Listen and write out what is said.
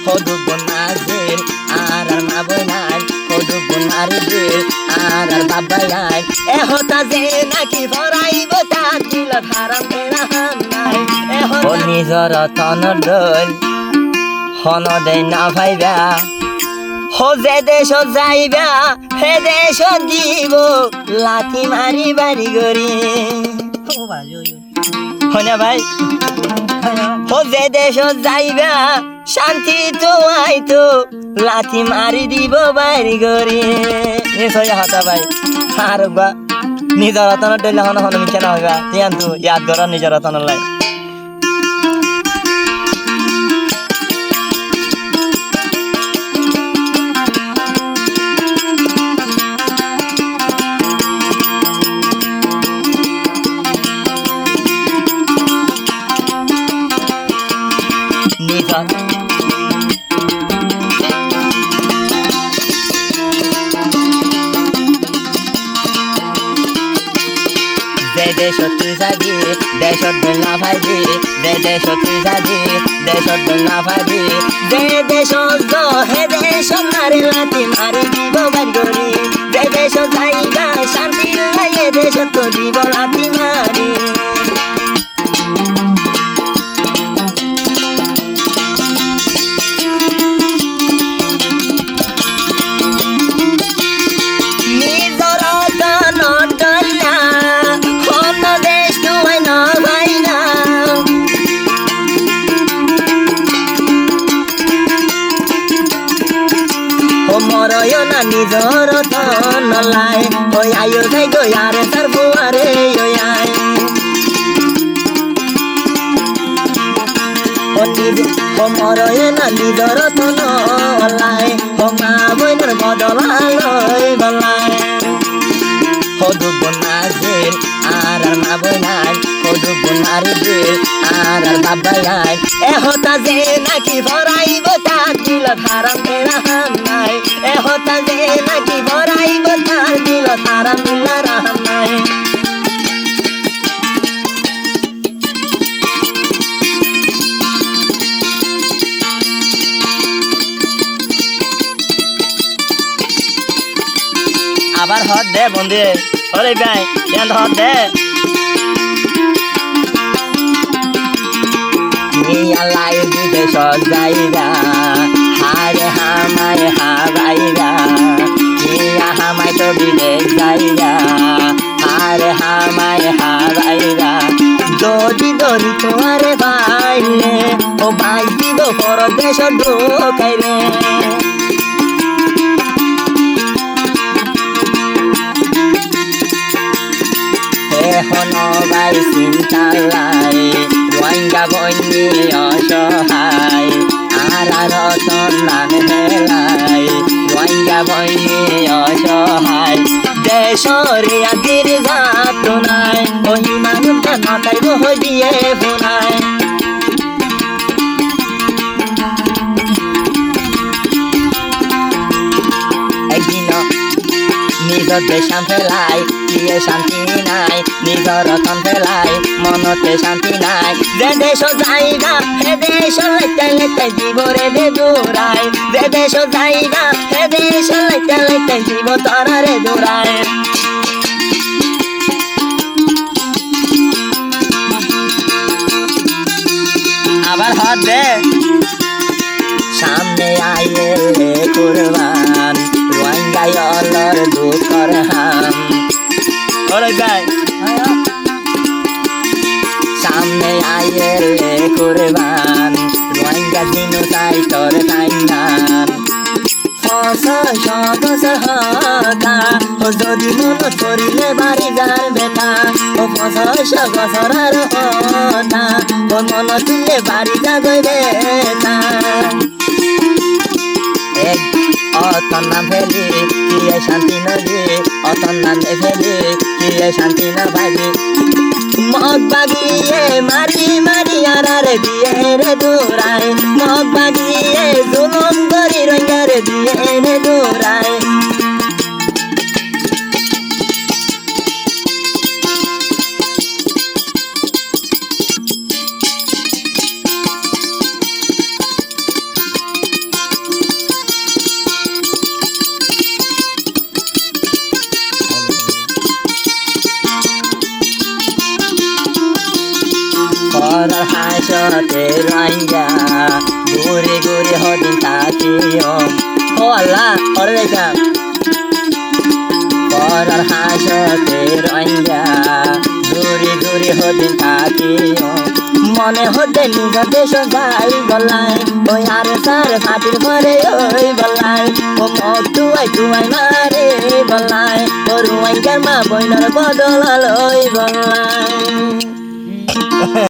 হদুগুন আজিল আর মাবই নাই হদুগুন আরিজিল আর বাবাই নাই এহতা যে নাকি ভরাইব তা দিল হারাম হাম নাই ও নিজর তন দল হন দে না ভাইবা হো যে দেশ যাইবা হে দেশ দিব লাথি মারি বাড়ি গরি হনা ভাই হো যে দেশ যাইবা শান্তি তো আইতো লাথি মারি দিব বাড়ি গরি নিশ্চয় হতা ভাই আর বা নিজর রতন ডলে হন হন মিছে না হইবা ইয়ান্তু ইয়াদ ধর নিজর রতন লাই দেশ তুই যাবি দেশত না ভাবি দেশ তুই যাবি দেশত না ভাবি দেশ হে দেশ মারে লাথি মারি দিব বাড়ি দেশ যাইবা শান্তি লাগে দেশ তো দিব লাথি মারি নিজর তন লাই ওই আয়ো যাই গো আরে তার বুয়ারে ওই আয় ও মরয় না নিজর তন লাই ও মা বইনের বদলালয় বলাই হদুগুন আজিল আর মা বই নাই হদুগুন আরিজিল আর বাবাই নাই এহতা যে নাকি ভরাইব তা দিল হারাম হাম নাই এহতা যে নাকি ভরাইব তা দিল হারাম হাম নাই আবার হদ দে বন্ধু ওরে ভাই কেন হদ দে লাই বিদেশ যাইরা হারে হামায় হারাইরা হামায় তো বিদেশ যাইরা হারে হামায় হারাইরা যদি দরি তোমারে বাইলে ও ভাই দিব পরদেশ ঢোকাইলে এখন ভাই চিন্তা লাই রোহিঙ্গা বন্যি অসহায় আর রতন নাম হেলাই রোহিঙ্গা বন্যি অসহায় দেশরে আদির জাত নাই ওই মানুষটা নটাইব হই দিয়ে ফোনায় একদিন নিজর দেশান ফেলাই কিয়ে শান্তি নাই নিজর রতন ফেলাই মনতে শান্তি নাই যে দেশ যাইবা হে দেশ লাইতে লাইতে জীবরে দে দৌড়ায় যে দেশ যাইবা হে দেশ লাইতে লাইতে জীব তরারে দৌড়ায় আবার হাত দে সামনে আইলে কুরবান রোহিঙ্গাই অলর দুঃখর হাম ওরে ভাই সামনে আইলে কুরবান রোহিঙ্গা দিনু চাই তোর কাইনান বছর হতা ও যদি মন করিলে বাড়ি যার বেটা ও বছর আর হতা ও মন তুললে বাড়ি যাবে বেটা অতন নাম ফেলি কিয়ে শান্তি নদী অতন নাম ফেলি কিয়ে শান্তি না ভাবি মগ বাগিয়ে মারি মারি আর দিয়ে রে দৌড়ায় মগ বাগিয়ে জুলুম করি রঙার দিয়ে রে দৌড়ায় হাসতে রাইঙ্গা ঘুরে ঘুরে হদিন থাকিও ও আল্লাহ পরে দেখা পরার হাসতে রাইঙ্গা ঘুরে ঘুরে হদিন থাকিও মনে হতে নিজ দেশ যাই বলাই ওই আর সার ফাটির পরে ওই বলাই ও মগ তুয়াই মারে বলাই ও রুয়াইঙ্গার মা বইনার বদলাল ওই বলাই